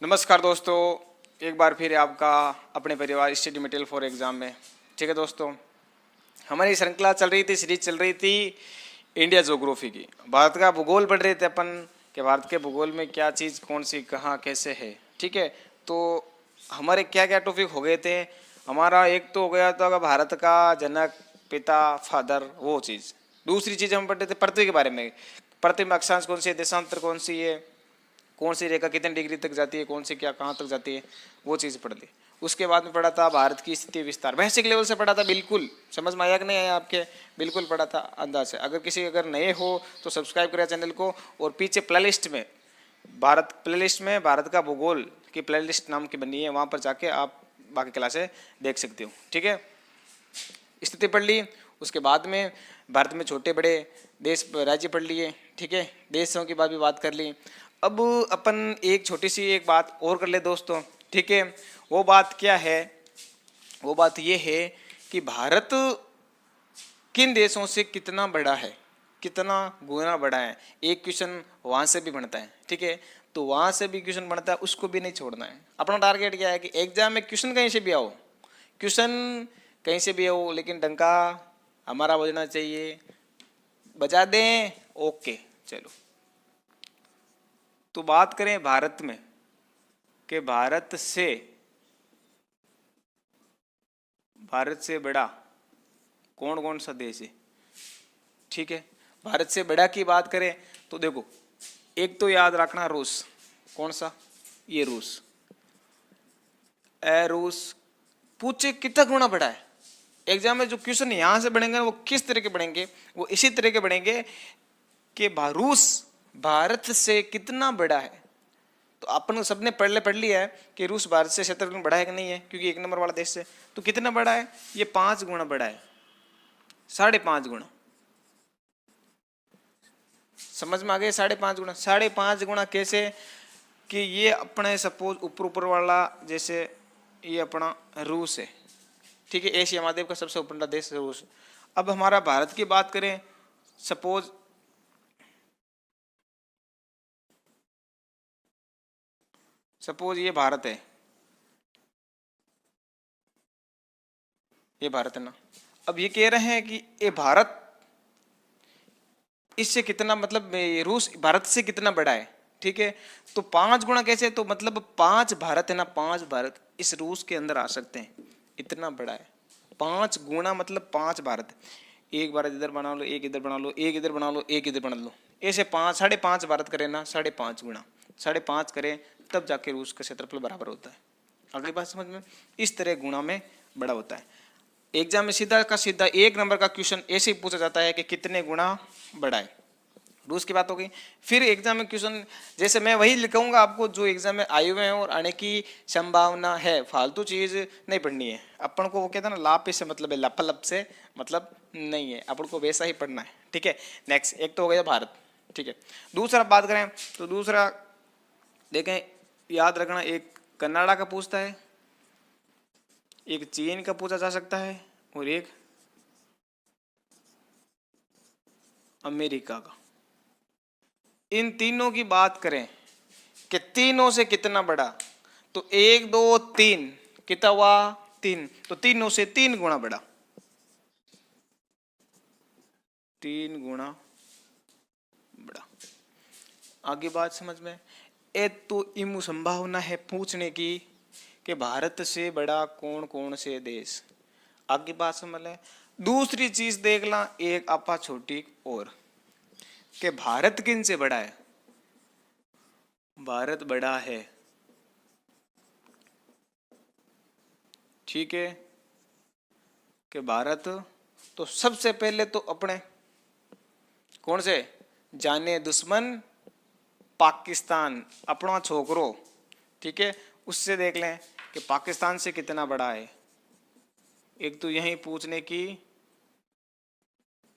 नमस्कार दोस्तों, एक बार फिर आपका अपने परिवार स्टडी मटेरियल फॉर एग्जाम में। ठीक है दोस्तों, हमारी श्रृंखला चल रही थी, सीरीज चल रही थी इंडिया ज्योग्राफी की। भारत का भूगोल पढ़ रहे थे अपन कि भारत के भूगोल में क्या चीज़ कौन सी कहाँ कैसे है। ठीक है, तो हमारे क्या क्या टॉपिक हो गए थे। हमारा एक तो हो गया था भारत का जनक, पिता, फादर, वो चीज़। दूसरी चीज़ हम पढ़ते थे पृथ्वी के बारे में। पृथ्वी में अक्षांश कौन सी है, देशांतर कौन सी है, कौन सी रेखा कितने डिग्री तक जाती है, कौन सी क्या कहाँ तक जाती है, वो चीज़ पढ़ ली। उसके बाद में पढ़ा था भारत की स्थिति विस्तार, बेसिक लेवल से पढ़ा था। बिल्कुल समझ में आया कि नहीं आया आपके? बिल्कुल पढ़ा था अंदाज से। अगर नए हो तो सब्सक्राइब करें चैनल को, और पीछे प्लेलिस्ट में भारत का भूगोल की प्लेलिस्ट नाम की बनी है, वहाँ पर जाके आप बाकी क्लासें देख सकते हो। ठीक है, स्थिति पढ़ ली। उसके बाद में भारत में छोटे बड़े देश राज्य पढ़ लिए। ठीक है, देशों की बात कर ली। अब अपन एक छोटी सी एक बात और कर ले दोस्तों। ठीक है, वो बात क्या है? वो बात ये है कि भारत किन देशों से कितना बड़ा है, कितना गुना बड़ा है। एक क्वेश्चन वहाँ से भी बनता है। ठीक है, तो वहाँ से भी क्वेश्चन बनता है, उसको भी नहीं छोड़ना है। अपना टारगेट क्या है कि एग्जाम में क्वेश्चन कहीं से भी आओ, क्वेश्चन कहीं से भी आओ, लेकिन डंका हमारा बजना चाहिए। बजा दें, ओके। चलो, तो बात करें भारत में कि भारत से बड़ा कौन कौन सा देश है। ठीक है, भारत से बड़ा की बात करें तो देखो, एक तो याद रखना रूस। कौन सा? ये रूस। रूस पूछे कितना गुना बड़ा है। एग्जाम में जो क्वेश्चन यहां से बनेंगे वो किस तरह के बनेंगे? वो इसी तरह के बनेंगे कि रूस भारत से कितना बड़ा है। तो अपन सबने पढ़ लिया है कि रूस भारत से क्षेत्रफल बड़ा है कि नहीं है, क्योंकि एक नंबर वाला देश से। तो कितना बड़ा है? ये 5 गुना बड़ा है, 5.5 गुना। समझ में आ गए? 5.5 गुना। 5.5 गुना कैसे? कि ये अपने सपोज ऊपर वाला, जैसे ये अपना रूस है। ठीक है, एशिया महाद्वीप का सबसे ऊपर देश रूस। अब हमारा भारत की बात करें, सपोज ये भारत है, ये भारत है ना। अब ये कह रहे हैं कि ये भारत इससे कितना, मतलब रूस भारत से कितना बड़ा है। ठीक है, तो 5 गुना कैसे? तो मतलब 5 भारत है ना, 5 भारत इस रूस के अंदर आ सकते हैं, इतना बड़ा है। 5 गुना मतलब 5 भारत। एक भारत इधर बना लो, एक इधर बना लो, एक इधर बना लो, एक इधर बना लो, ऐसे 5.5 भारत करें ना, 5.5 गुना, 5.5 करें तब जाके रूस का क्षेत्रफल बराबर होता है। अगली बात समझ में? इस तरह गुना में बड़ा होता है। एग्जाम में सीधा का सीधा एक नंबर का क्वेश्चन ऐसे ही पूछा जाता है कि कितने गुना बड़ा है। रूस की बात हो गई। फिर एग्जाम में क्वेश्चन जैसे मैं वही लिखूंगा आपको जो एग्जाम में आए हुए हैं और आने की संभावना है। फालतू चीज नहीं पढ़नी है अपन को। वो कहता है ना, लाप से मतलब है, लपलप से मतलब नहीं है, अपन को वैसा ही पढ़ना है। ठीक है, नेक्स्ट एक तो हो गया भारत। ठीक है, दूसरा बात करें तो दूसरा देखें, याद रखना, एक कनाडा का पूछता है, एक चीन का पूछा जा सकता है, और एक अमेरिका का। इन तीनों की बात करें कि तीनों से कितना बड़ा, तो 1 2 3 कितना हुआ? 3। तो तीनों से 3 गुना बड़ा, 3 गुना बड़ा। आगे बात समझ में? एक तो इमु संभावना है पूछने की कि भारत से बड़ा कौन कौन से देश। आगे बात समझ ले। दूसरी चीज देख ला, एक आपा छोटी और, कि भारत किन से बड़ा है? भारत बड़ा है, ठीक है, कि भारत तो सबसे पहले तो अपने कौन से जाने दुश्मन पाकिस्तान, अपना छोकरो। ठीक है, उससे देख लें कि पाकिस्तान से कितना बड़ा है। एक तो यही पूछने की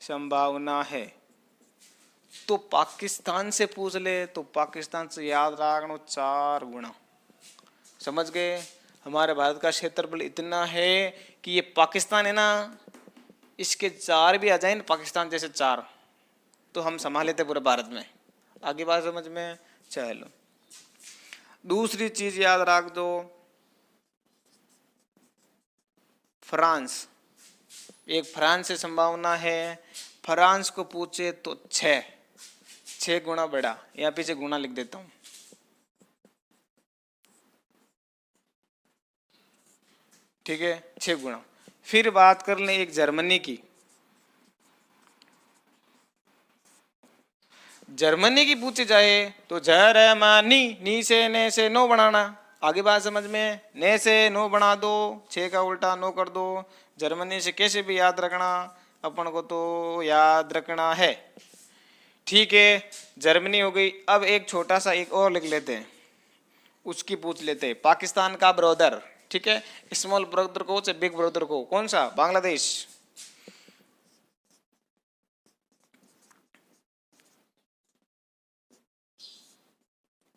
संभावना है, तो पाकिस्तान से पूछ ले, तो पाकिस्तान से याद रखना 4 गुना। समझ गए? हमारे भारत का क्षेत्रफल इतना है कि ये पाकिस्तान है ना, इसके 4 भी आ जाए ना, पाकिस्तान जैसे 4, तो हम संभाल लेते पूरे भारत में। आगे बात समझ में? चलो, दूसरी चीज याद रख दो, फ्रांस, एक फ्रांस से संभावना है। फ्रांस को पूछे तो 6 गुना बड़ा, यहाँ पीछे गुना लिख देता हूं। ठीक है, 6 गुना। फिर बात कर लें एक जर्मनी की। जर्मनी की पूछी जाए तो जर्मनी, नी से ने से नो बनाना। आगे बात समझ में, ने से नो बना दो, 6 का उल्टा नो कर दो। जर्मनी से कैसे भी याद रखना, अपन को तो याद रखना है। ठीक है, जर्मनी हो गई। अब एक छोटा सा एक और लिख लेते हैं, उसकी पूछ लेते हैं। पाकिस्तान का ब्रदर, ठीक है, स्मॉल ब्रदर को चाहे बिग ब्रदर को, कौन सा? बांग्लादेश।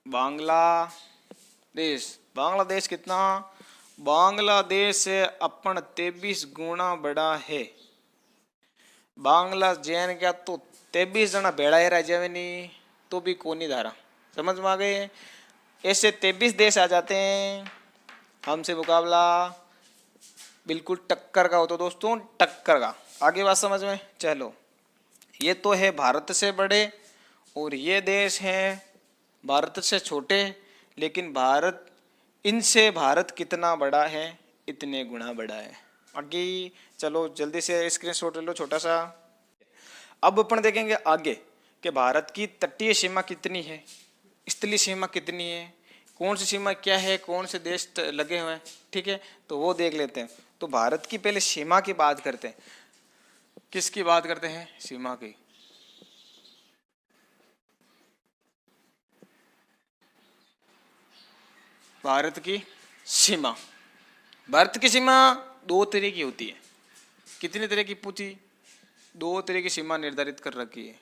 बांग्लादेश, बांग्लादेश कितना? बांग्लादेश से अपन 23 गुना बड़ा है। बांग्ला जैन क्या तो 23 जना भेड़ा है राज्य में, नहीं तो भी कोनी धारा। समझ में आ गए? ऐसे 23 देश आ जाते हैं हमसे मुकाबला बिल्कुल टक्कर का हो तो दोस्तों, टक्कर का। आगे बात समझ में? चलो, ये तो है भारत से बड़े और ये देश हैं भारत से छोटे, लेकिन भारत, इनसे भारत कितना बड़ा है? इतने गुना बड़ा है। आगे चलो जल्दी से स्क्रीनशॉट ले लो छोटा सा। अब अपन देखेंगे आगे कि भारत की तटीय सीमा कितनी है, स्थलीय सीमा कितनी है, कौन सी सीमा क्या है, कौन से देश लगे हुए हैं। ठीक है, तो वो देख लेते हैं। तो भारत की पहले सीमा की बात करते हैं। किसकी बात करते हैं? सीमा की। भारत की सीमा, भारत की सीमा 2 तरह की होती है। कितनी तरह की पूछी? 2 तरह की सीमा निर्धारित कर रखी है।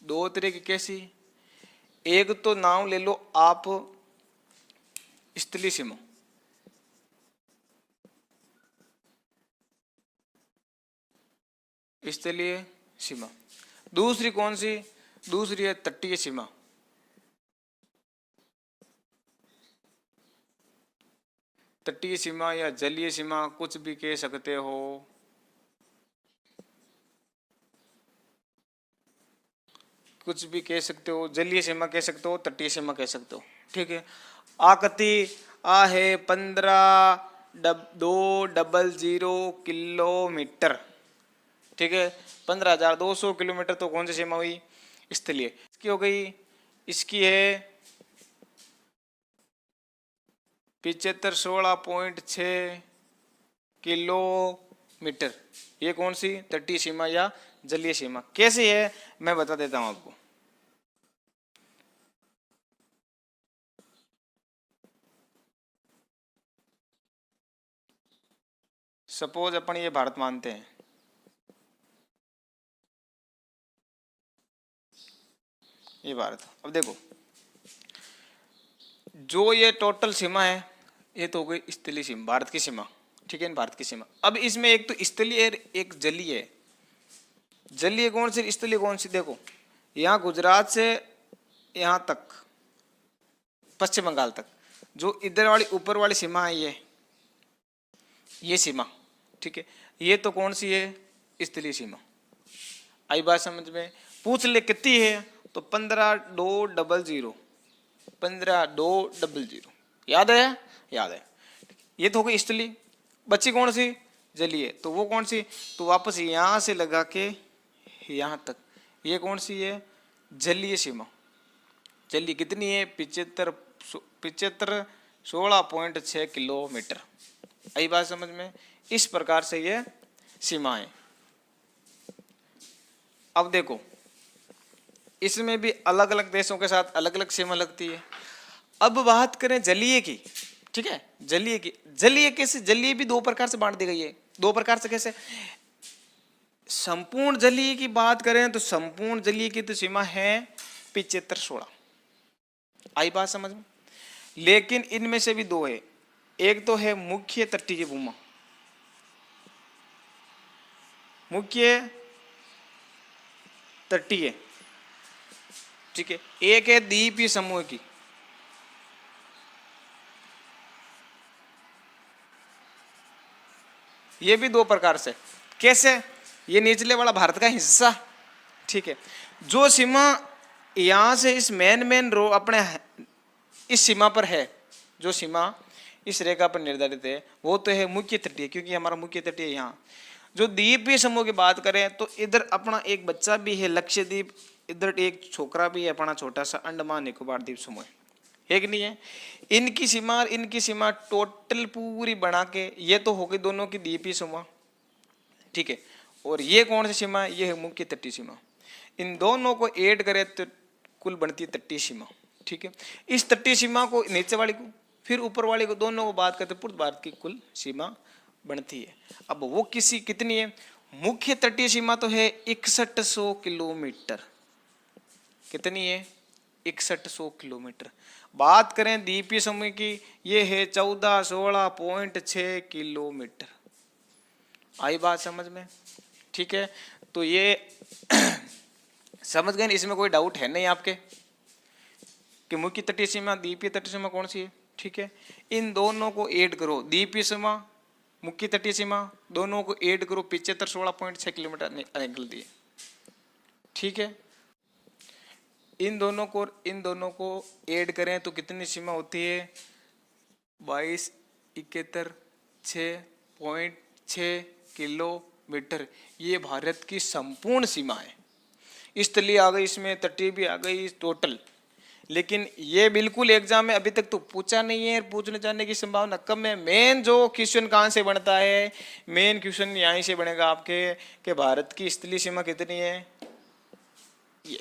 2 तरह की कैसी? एक तो नाम ले लो आप, स्थलीय सीमा। स्थलीय सीमा। दूसरी कौन सी? दूसरी है तटीय सीमा। तटीय सीमा या जलीय सीमा, कुछ भी कह सकते हो। कुछ भी कह सकते हो, जलीय सीमा कह सकते हो, तटीय सीमा कह सकते हो। ठीक है, आकति आ है 15,200 किलोमीटर। ठीक है, 15,200 किलोमीटर। तो कौन सी सीमा हुई? स्थलीय। इसकी हो गई, इसकी है 75,16.6 किलोमीटर। ये कौन सी? तटीय सीमा या जलीय सीमा। कैसी है मैं बता देता हूं आपको। सपोज अपन ये भारत मानते हैं, ये भारत। अब देखो, जो ये टोटल सीमा है, ये तो हो गई स्थलीय सीमा, भारत की सीमा। ठीक है, भारत की सीमा। अब इसमें एक तो स्थलीय है, एक जलीय है। जलीय कौन सी, स्थलीय कौन सी? देखो, यहाँ गुजरात से यहाँ तक, पश्चिम बंगाल तक, जो इधर वाली ऊपर वाली सीमा है, ये सीमा। ठीक है, ये तो कौन सी है? स्थलीय सीमा। आई बात समझ में? पूछ ले कितनी है, तो 15,200, 15,200। याद है? याद है। ये तो हो गई स्थलीय। बच्ची कौन सी? जलीय। तो वो कौन सी? तो वापस यहां से लगा के यहां तक, ये कौन सी है? जलीय सीमा। जलीय कितनी है? 16.6 किलोमीटर। आई बात समझ में? इस प्रकार से ये सीमाएं। अब देखो, इसमें भी अलग अलग देशों के साथ अलग अलग सीमा लगती है। अब बात करें जलीय की। ठीक है, जलीय की। जलीय कैसे? जलीय भी 2 प्रकार से बांट दी गई है। 2 प्रकार से कैसे? संपूर्ण जलीय की बात करें तो संपूर्ण जलीय की तो सीमा है 75-16। आई बात समझ में? लेकिन इनमें से भी 2 है। एक तो है मुख्य तटीय भूमा, मुख्य तटीय। ठीक है, एक है द्वीपीय समूह की। ये भी दो प्रकार से। कैसे? ये निचले वाला भारत का हिस्सा, ठीक है, जो सीमा यहाँ से इस मेन रो अपने इस सीमा पर है, जो सीमा इस रेखा पर निर्धारित है वो तो है मुख्य तटीय, क्योंकि हमारा मुख्य तटीय यहाँ। जो द्वीपीय समूह की बात करें तो इधर अपना एक बच्चा भी है लक्षद्वीप, इधर एक छोकरा भी है अपना छोटा सा अंडमान निकोबार द्वीप समूह है कि नहीं है। इनकी सीमा टोटल पूरी बना के ये तो हो गई दोनों की द्वीपीय सीमा, ठीक है। और ये कौन सी सीमा है? ये है मुख्य तटीय सीमा। इन दोनों को ऐड करें तो कुल बनती है तटीय सीमा, ठीक है। इस तटीय सीमा को नीचे वाली को फिर ऊपर वाले को दोनों को बात करते पूर्व भारत की कुल सीमा बनती है। अब वो कितनी है? मुख्य तटीय सीमा तो है 6100 किलोमीटर। कितनी है? 6100 किलोमीटर। बात करें द्वीपीय समूह की, ये है 1416.6 किलोमीटर। आई बात समझ में? ठीक है, तो ये समझ गए, इसमें कोई डाउट है नहीं आपके कि मुख्य तटीय सीमा द्वीपीय तटीय सीमा कौन सी है, ठीक है। इन दोनों को ऐड करो, द्वीपीय सीमा मुख्य तटीय सीमा दोनों को ऐड करो, 7516.6 किलोमीटर निकल दिए, ठीक है। इन दोनों को ऐड करें तो कितनी सीमा होती है? 2271.6 किलोमीटर। ये भारत की संपूर्ण सीमा है। स्थलीय आ गई, इसमें तटीय भी आ गई टोटल। लेकिन ये बिल्कुल एग्जाम में अभी तक तो पूछा नहीं है, पूछने जाने की संभावना कम है। मेन जो क्वेश्चन कहाँ से बनता है? मेन क्वेश्चन यहीं से बनेगा आपके कि भारत की स्थलीय सीमा कितनी है? ये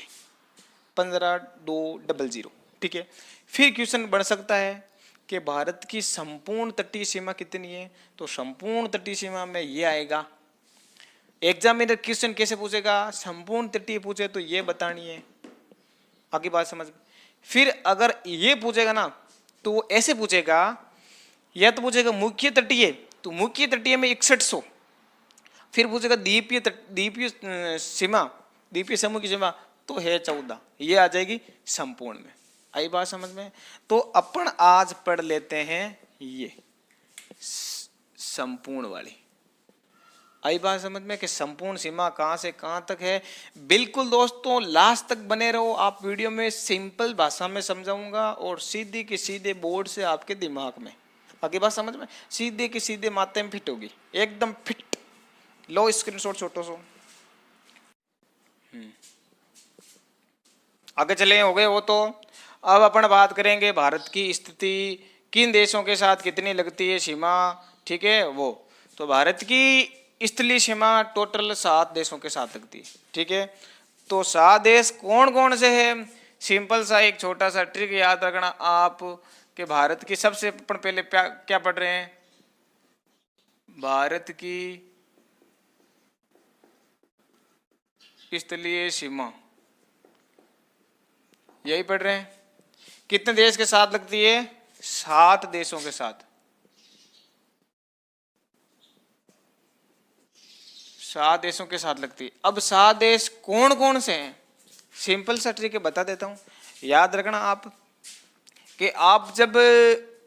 15,200, ठीक है। फिर क्वेश्चन बन सकता है कि भारत की संपूर्ण तटीय सीमा कितनी है? तो संपूर्ण तटीय सीमा में ये आएगा। एग्जामिनर क्वेश्चन कैसे पूछेगा? संपूर्ण तटीय पूछे तो ये बतानी है। आगे बात समझ। फिर अगर ये पूछेगा ना तो वो ऐसे पूछेगा, या तो पूछेगा मुख्य तटीय, तो मुख्य तटीय में 6100, फिर पूछेगा द्वीपीय सीमा, द्वीपीय समूह की सीमा तो है 14, ये आ जाएगी संपूर्ण में। आई बात समझ में? तो अपन आज पढ़ लेते हैं ये संपूर्ण वाली। आई बात समझ में कि संपूर्ण सीमा कहां से कहां तक है। बिल्कुल दोस्तों लास्ट तक बने रहो, आप वीडियो में सिंपल भाषा में समझाऊंगा और सीधी की सीधे बोर्ड से आपके दिमाग में। आगे बात समझ में? सीधे की सीधे माथे में फिट होगी, एकदम फिट। लो स्क्रीनशॉट छोटो सो। आगे चले, हो गए वो तो। अब अपन बात करेंगे भारत की स्थिति किन देशों के साथ कितनी लगती है सीमा, ठीक है वो। तो भारत की स्थलीय सीमा टोटल 7 देशों के साथ लगती है, ठीक है। तो 7 देश कौन कौन से हैं? सिंपल सा एक छोटा सा ट्रिक याद रखना आप कि भारत की सबसे अपन पहले क्या पढ़ रहे हैं? भारत की स्थलीय सीमा, यही पढ़ रहे हैं। कितने देश के साथ लगती है? 7 देशों के साथ। 7 देशों के साथ लगती है। अब 7 देश कौन कौन से हैं? सिंपल सा ट्रिक बता देता हूं, याद रखना आप कि आप जब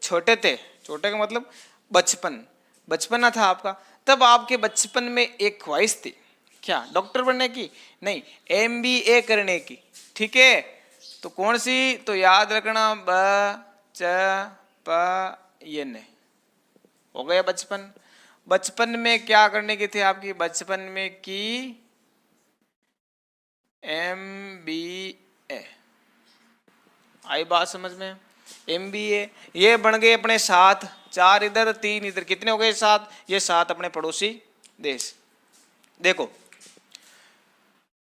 छोटे थे, छोटे का मतलब बचपना था आपका, तब आपके बचपन में एक ख्वाहिश थी, क्या? डॉक्टर बनने की? नहीं, MBA करने की, ठीक है। तो कौन सी? तो याद रखना बचपन हो गया। बचपन में क्या करने की थी आपकी? बचपन में की MBA। आई बात समझ में? MBA ये बन गए अपने 7, 4 इधर 3 इधर, कितने हो गए? 7। ये 7 अपने पड़ोसी देश। देखो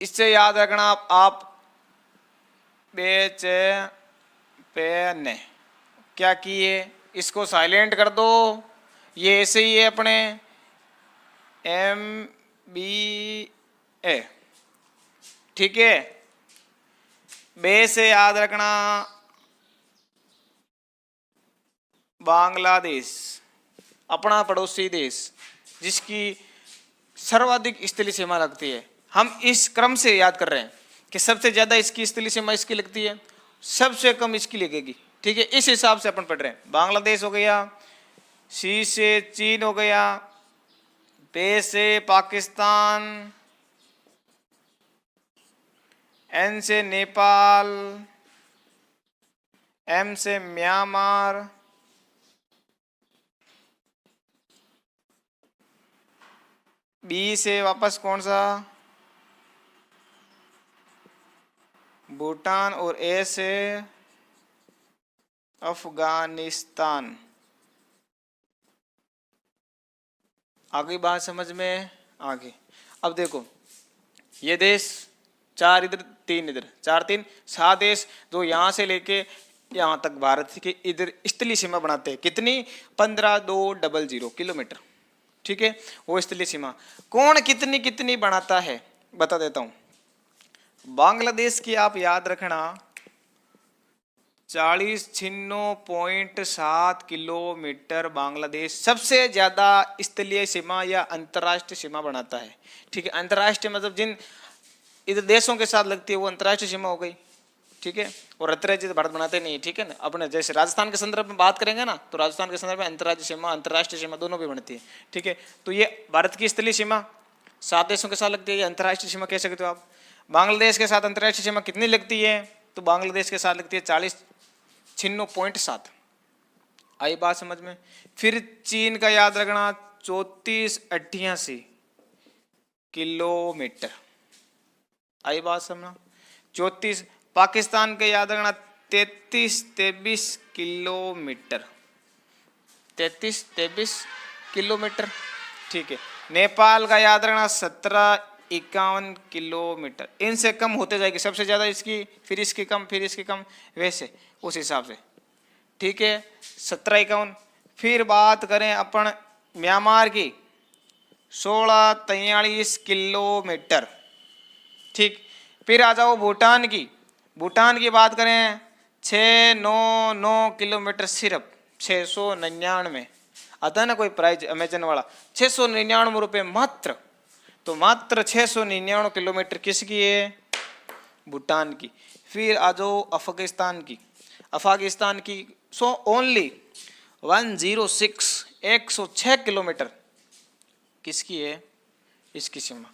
इससे याद रखना आप बेचैन क्या किए? इसको साइलेंट कर दो, ये ऐसे ही है अपने MBA, ठीक है। बे से याद रखना बांग्लादेश, अपना पड़ोसी देश जिसकी सर्वाधिक स्थलीय सीमा लगती है। हम इस क्रम से याद कर रहे हैं कि सबसे ज्यादा इसकी स्थलीय सीमा इसकी लगती है, सबसे कम इसकी लगेगी, ठीक है। इस हिसाब से अपन पढ़ रहे हैं। बांग्लादेश हो गया, सी से चीन हो गया, पे से पाकिस्तान, एन से नेपाल, एम से म्यांमार, बी से वापस कौन सा, भूटान, और ए से अफगानिस्तान। आगे बात समझ में आगे। अब देखो ये देश 4 इधर 3 इधर, 4 3 7 देश जो यहाँ से लेके यहाँ तक भारत के इधर स्थलीय सीमा बनाते हैं। कितनी? 15,200 किलोमीटर। ठीक है, वो स्थलीय सीमा कौन कितनी कितनी बनाता है बता देता हूँ। बांग्लादेश की आप याद रखना 40.7 किलोमीटर बांग्लादेश सबसे ज्यादा स्थलीय सीमा या अंतर्राष्ट्रीय सीमा बनाता है। ठीक है, अंतर्राष्ट्रीय मतलब जिन इधर देशों के साथ लगती है वो अंतर्राष्ट्रीय सीमा हो गई। ठीक है, और अंतर्राज्यीय भारत बनाते नहीं। ठीक है ना, अपने जैसे राजस्थान के संदर्भ में बात करेंगे ना तो राजस्थान के संदर्भ में अंतर्राज्यीय सीमा अंतर्राष्ट्रीय सीमा दोनों भी बनती है। ठीक है, तो ये भारत की स्थलीय सीमा 7 देशों के साथ लगती है, अंतर्राष्ट्रीय सीमा कह सकते हो आप। बांग्लादेश के साथ अंतर्राष्ट्रीय सीमा कितनी लगती है? तो बांग्लादेश के साथ लगती है 40.7। आई बात समझ में। फिर चीन का याद रखना 3488 किलोमीटर। आई बात समझना 34। पाकिस्तान के याद रखना 33-23 किलोमीटर, 33-23 किलोमीटर। ठीक है, नेपाल का याद रखना 17-51 किलोमीटर। इनसे कम होते जाएगी, सबसे ज्यादा इसकी, फिर इसकी कम, फिर इसकी कम, वैसे उस हिसाब से। ठीक है, 17-51। फिर बात करें अपन म्यांमार की 16-43 किलोमीटर। ठीक, फिर आ जाओ भूटान की। भूटान की बात करें 699 किलोमीटर, सिर्फ 699। आता है ना कोई प्राइज अमेजन वाला, 699 रुपये मात्र। तो मात्र 699 किलोमीटर किसकी है? भूटान की। फिर आ जाओ अफगानिस्तान की। अफगानिस्तान की ओनली 106 किलोमीटर किसकी है? इसकी सीमा।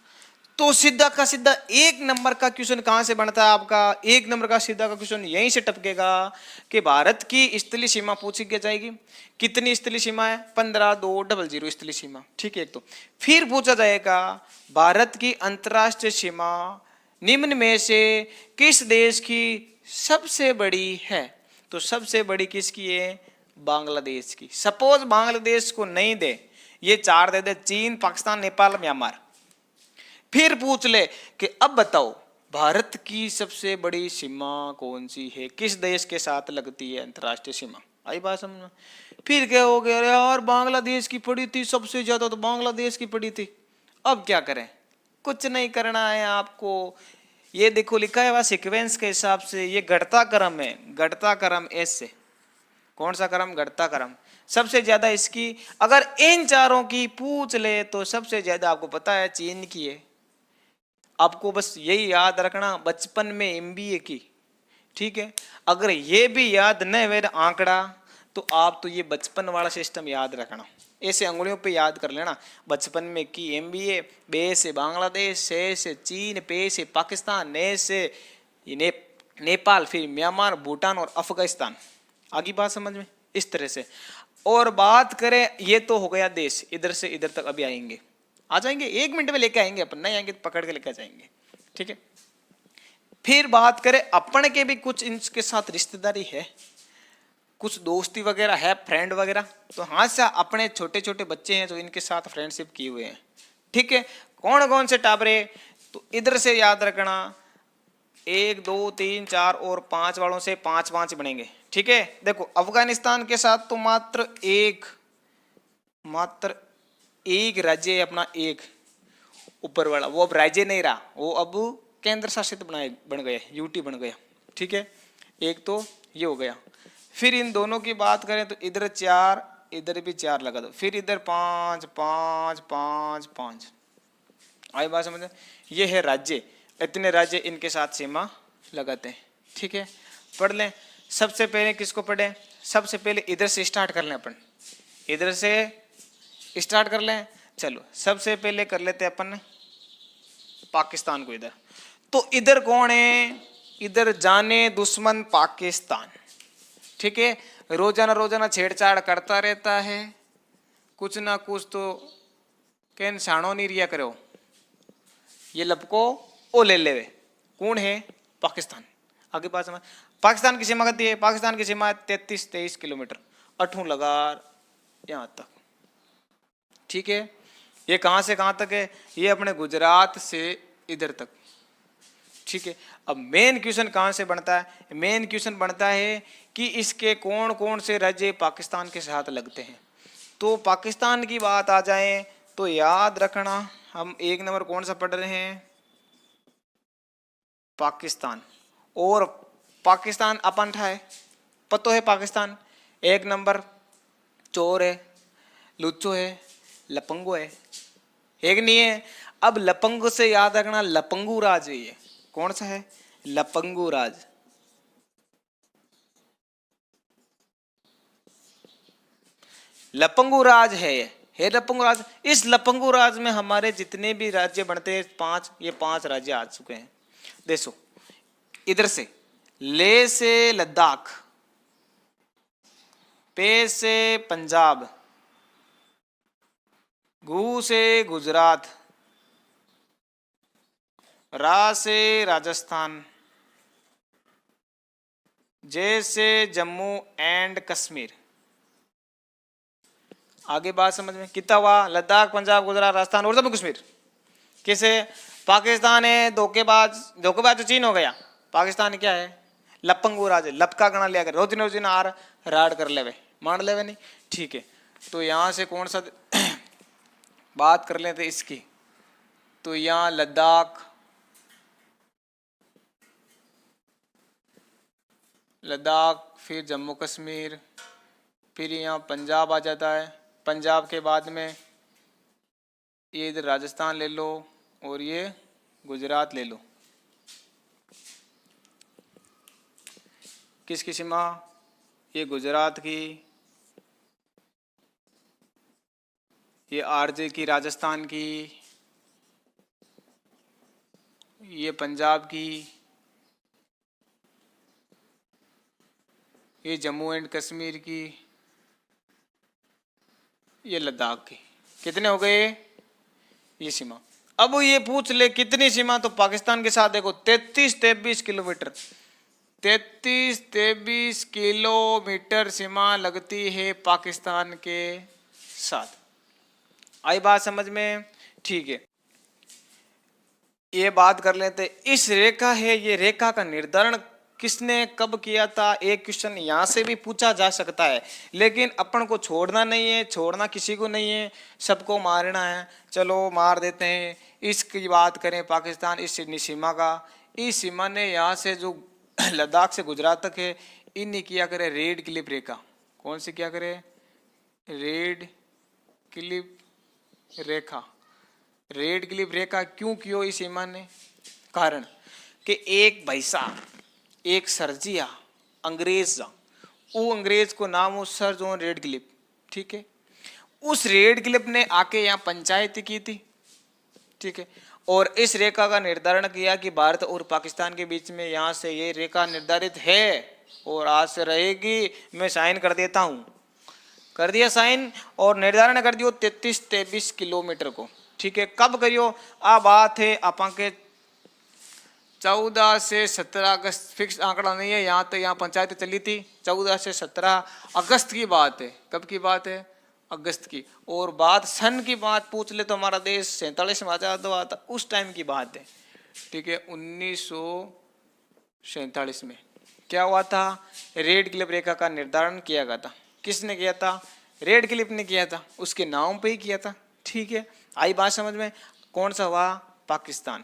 तो सीधा का सीधा एक नंबर का क्वेश्चन कहां से बनता है आपका? एक नंबर का सीधा का क्वेश्चन यहीं से टपकेगा कि भारत की स्थलीय सीमा पूछी जाएगी। कितनी स्थलीय सीमा है? 15,200 स्थलीय सीमा। ठीक है, एक तो फिर पूछा जाएगा भारत की अंतर्राष्ट्रीय सीमा निम्न में से किस देश की सबसे बड़ी है? तो सबसे बड़ी किसकी है? बांग्लादेश की। सपोज बांग्लादेश को नहीं दे, ये 4 दे दे, चीन, पाकिस्तान, नेपाल, म्यांमार। फिर पूछ ले कि अब बताओ भारत की सबसे बड़ी सीमा कौन सी है, किस देश के साथ लगती है अंतर्राष्ट्रीय सीमा? आई बात समझ में। फिर क्या हो गया यार, बांग्लादेश की पड़ी थी सबसे ज्यादा, तो बांग्लादेश की पड़ी थी। अब क्या करें? कुछ नहीं करना है आपको। ये देखो लिखा है वहां सीक्वेंस के हिसाब से, ये घटता क्रम है, घटता क्रम ऐसे। कौन सा क्रम? घटता क्रम। सबसे ज्यादा इसकी अगर इन चारों की पूछ ले तो सबसे ज्यादा आपको पता है चीन की है। आपको बस यही याद रखना बचपन में एमबीए की। ठीक है, अगर ये भी याद न हुए आंकड़ा तो आप तो ये बचपन वाला सिस्टम याद रखना, ऐसे अंगुलियों पे याद कर लेना। बचपन में की एमबीए, बे से बांग्लादेश, से चीन, पे से पाकिस्तान, ने से नेपाल, फिर म्यांमार, भूटान और अफगानिस्तान। आगे बात समझ में इस तरह से। और बात करें, ये तो हो गया देश, इधर से इधर तक अभी आएंगे, आ जाएंगे 1 मिनट में लेके आएंगे अपन, नहीं आएंगे तो पकड़ के लेके जाएंगे। ठीक है, फिर बात करें अपन के भी कुछ इनके साथ रिश्तेदारी है, कुछ दोस्ती वगैरह है, फ्रेंड वगैरह। तो हाँ से अपने छोटे छोटे बच्चे हैं जो इनके साथ फ्रेंडशिप किए हुए हैं। ठीक है, कौन कौन से टाबरे? तो इधर से याद रखना 1 2 3 4 और 5 वालों से 5-5 बनेंगे। ठीक है, देखो अफगानिस्तान के साथ तो मात्र एक राज्य है अपना, एक ऊपर वाला, वो अब राज्य नहीं रहा, वो अब केंद्र शासित बन गया, यूटी बन गया। ठीक है, एक तो ये हो गया। फिर इन दोनों की बात करें तो इधर 4, इधर भी 4 लगा दो, फिर इधर 5 5 5 5। आई बात समझ में? ये है राज्य, इतने राज्य इनके साथ सीमा लगाते हैं। ठीक है, पढ़ लें। सबसे पहले किसको पढ़े? सबसे पहले इधर से स्टार्ट कर लें अपन, इधर से स्टार्ट कर लें। चलो सबसे पहले कर लेते हैं अपन पाकिस्तान को इधर। तो इधर कौन है, इधर जाने दुश्मन पाकिस्तान, ठीक है। रोजाना रोजाना छेड़छाड़ करता रहता है, कुछ ना कुछ तो कहन साणो नहीं रिया करो, ये लपको ओ ले लेवे। कौन है, पाकिस्तान। आगे बात समझ। पाकिस्तान की सीमा कितनी है, पाकिस्तान की सीमा 33-23 किलोमीटर, अठू लगार यहां तक, ठीक है। ये कहां से कहां तक है, ये अपने गुजरात से इधर तक, ठीक है। अब मेन क्वेश्चन कहां से बनता है, मेन क्वेश्चन बनता है कि इसके कौन कौन से राज्य पाकिस्तान के साथ लगते हैं। तो पाकिस्तान की बात आ जाए तो याद रखना, हम 1 नंबर कौन सा पढ़ रहे हैं, पाकिस्तान। और पाकिस्तान अपन था है, पतो है पाकिस्तान 1 नंबर चोर है, लुच्चो है, लपंगो है कि नहीं है। अब लपंगो से याद रखना, लपंगू राज है ये, कौन सा है, लपंगू राज। लपंगू राज है ये लपंगू राज। इस लपंगू राज में हमारे जितने भी राज्य बनते हैं 5, ये 5 राज्य आ चुके हैं। देखो इधर से ले से लद्दाख, पे से पंजाब, गु से गुजरात, रा से राजस्थान, जे से जम्मू एंड कश्मीर। आगे बात समझ में कितना हुआ, लद्दाख, पंजाब, गुजरात, राजस्थान और जम्मू कश्मीर। किसे, पाकिस्तान है धोखेबाज, धोखेबाज तो चीन हो गया, पाकिस्तान क्या है, लपंगू राज, लपका गणा लिया कर, रोजिन रोजिन आर राड कर लेवे, मान लेवे नहीं, ठीक है। तो यहां से कौन सा बात कर लेते इसकी, तो यहाँ लद्दाख, लद्दाख, फिर जम्मू कश्मीर, फिर यहाँ पंजाब आ जाता है। पंजाब के बाद में ये इधर राजस्थान ले लो और ये गुजरात ले लो। किसकी सीमा, ये गुजरात की, ये आरजे की राजस्थान की, ये पंजाब की, ये जम्मू एंड कश्मीर की, ये लद्दाख की। कितने हो गए ये सीमा। अब ये पूछ ले कितनी सीमा, तो पाकिस्तान के साथ देखो 33-23 किलोमीटर, 33-23 किलोमीटर सीमा लगती है पाकिस्तान के साथ। आई बात समझ में, ठीक है। ये बात कर लेते, इस रेखा है, ये रेखा का निर्धारण किसने कब किया था, एक क्वेश्चन यहाँ से भी पूछा जा सकता है। लेकिन अपन को छोड़ना नहीं है, छोड़ना किसी को नहीं है, सबको मारना है। चलो मार देते हैं। इसकी बात करें पाकिस्तान, इस सीमा का, इस सीमा ने यहाँ से जो लद्दाख से गुजरात तक है, इन्हीं किया करे रेड क्लिप रेखा। कौन सी किया करे, रेड क्लिप रेखा। रेड क्लिप रेखा क्यों कियो इस सीमा ने, कारण कि एक भैसा, एक सरजिया अंग्रेज, वो अंग्रेज को नाम हो सर जॉन रेड क्लिप, ठीक है। उस रेड क्लिप ने आके यहाँ पंचायत की थी, ठीक है। और इस रेखा का निर्धारण किया कि भारत और पाकिस्तान के बीच में यहाँ से ये रेखा निर्धारित है और आज से रहेगी। मैं साइन कर देता हूँ, कर दिया साइन, और निर्धारण कर दियो 33-23 किलोमीटर को, ठीक है। कब करियो, आ बात है अपन के 14 से 17 अगस्त, फिक्स आंकड़ा नहीं है यहाँ, तो यहाँ पंचायत चली थी 14 से 17 अगस्त की बात है। कब की बात है, अगस्त की। और बात सन की बात पूछ ले तो हमारा देश 47 में आजाद हुआ था, उस टाइम की बात है, ठीक है। 1947 में क्या हुआ था, रेड क्लिप रेखा का निर्धारण किया गया था। किसने किया था, रेड क्लिप ने किया था, उसके नाम पे ही किया था, ठीक है। आई बात समझ में। कौन सा हुआ, पाकिस्तान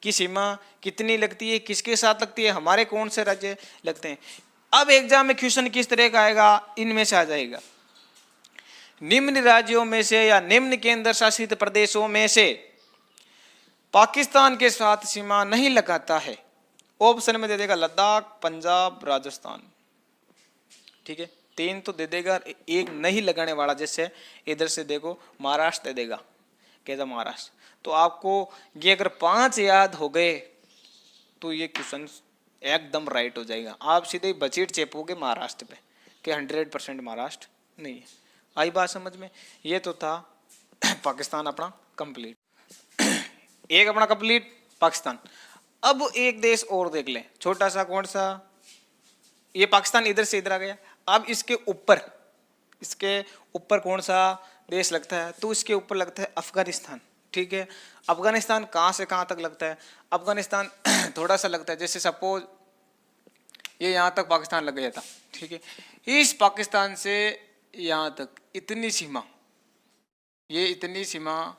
की सीमा कितनी लगती है, किसके साथ लगती है, हमारे कौन से राज्य लगते हैं। अब एग्जाम में क्वेश्चन किस तरह का आएगा, इनमें से आ जाएगा, निम्न राज्यों में से या निम्न केंद्र शासित प्रदेशों में से पाकिस्तान के साथ सीमा नहीं लगाता है। ऑप्शन में दे देगा लद्दाख, पंजाब, राजस्थान, ठीक है। 3 तो दे देगा, एक नहीं लगाने वाला, जैसे इधर से देखो महाराष्ट्र दे देगा, कहता महाराष्ट्र। तो आपको ये अगर 5 याद हो गए तो ये क्वेश्चन एकदम राइट हो जाएगा। आप सीधे बचीट चेपोगे महाराष्ट्र पे कि 100% महाराष्ट्र नहीं है। आई बात समझ में? ये तो था पाकिस्तान अपना कंप्लीट, एक अपना कंप्लीट पाकिस्तान। अब एक देश और देख लें, छोटा सा, कौन सा? ये पाकिस्तान इधर से इधर आ गया। अब इसके ऊपर कौन सा देश लगता है? तो इसके ऊपर लगता है अफगानिस्तान। ठीक है, अफगानिस्तान कहाँ से कहाँ तक लगता है? अफगानिस्तान थोड़ा सा लगता है, जैसे सपोज ये यहाँ तक पाकिस्तान लग गया था। ठीक है, इस पाकिस्तान से यहाँ तक इतनी सीमा, ये इतनी सीमा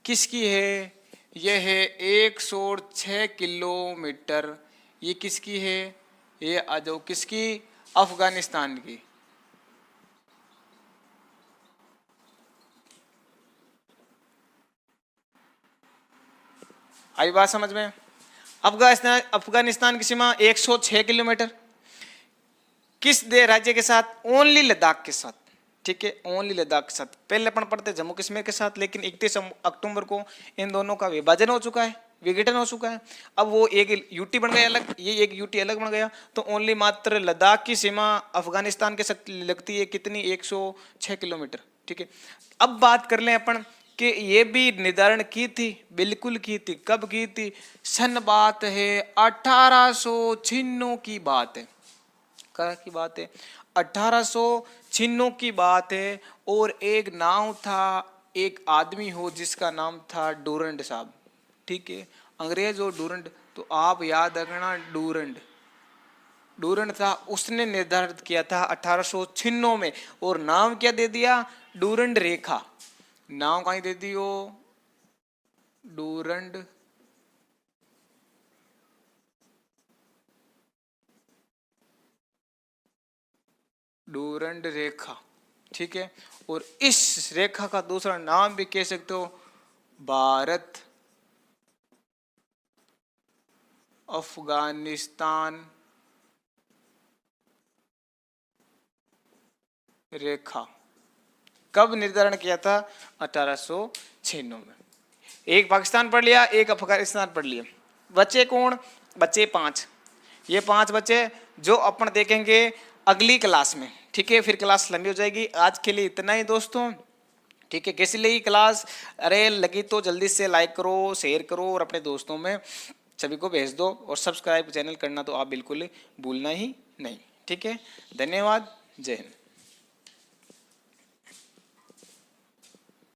किसकी है? ये है 106 किलोमीटर। ये किसकी है? ये आ जाओ, किसकी? अफगानिस्तान की। आई बात समझ में? अफगानिस्तान की सीमा 106 किलोमीटर। किस राज्य के साथ? ओनली लद्दाख के साथ। ठीक है, ओनली लद्दाख के साथ। पहले अपन पढ़ते जम्मू कश्मीर के साथ, लेकिन 31 अक्टूबर को इन दोनों का विभाजन हो चुका है, विघटन हो चुका है। अब वो एक यूटी बन गया अलग, ये एक यूटी अलग बन गया। तो ओनली मात्र लद्दाख की सीमा अफगानिस्तान के साथ लगती है कितनी? 106 किलोमीटर। ठीक है, अब बात कर लें अपन कि ये भी निर्धारण की थी, बिल्कुल की थी। कब की थी? सन बात है 1896 की बात है। क्या की बात है? 1896 की बात है। और एक नाव था, एक आदमी हो जिसका नाम था डूरंड साहब। ठीक है, अंग्रेज और डूरंड, तो आप याद रखना डूरंड था, उसने निर्धारित किया था 1896 में। और नाम क्या दे दिया? डूरंड रेखा। नाम कहीं दे दियो, डूरंड रेखा। ठीक है, और इस रेखा का दूसरा नाम भी कह सकते हो भारत अफगानिस्तान रेखा। कब निर्धारण किया था? 1896 में। एक पाकिस्तान पढ़ लिया, एक अफगानिस्तान पढ़ लिया। बच्चे कौन? बच्चे 5। ये 5 बच्चे जो अपन देखेंगे अगली क्लास में। ठीक है, फिर क्लास लंबी हो जाएगी। आज के लिए इतना ही दोस्तों। ठीक है, कैसी लगी क्लास? अरे लगी तो जल्दी से लाइक करो, शेयर करो और अपने दोस्तों में सभी को भेज दो। और सब्सक्राइब चैनल करना तो आप बिल्कुल भूलना ही नहीं। ठीक है, धन्यवाद, जय हिंद।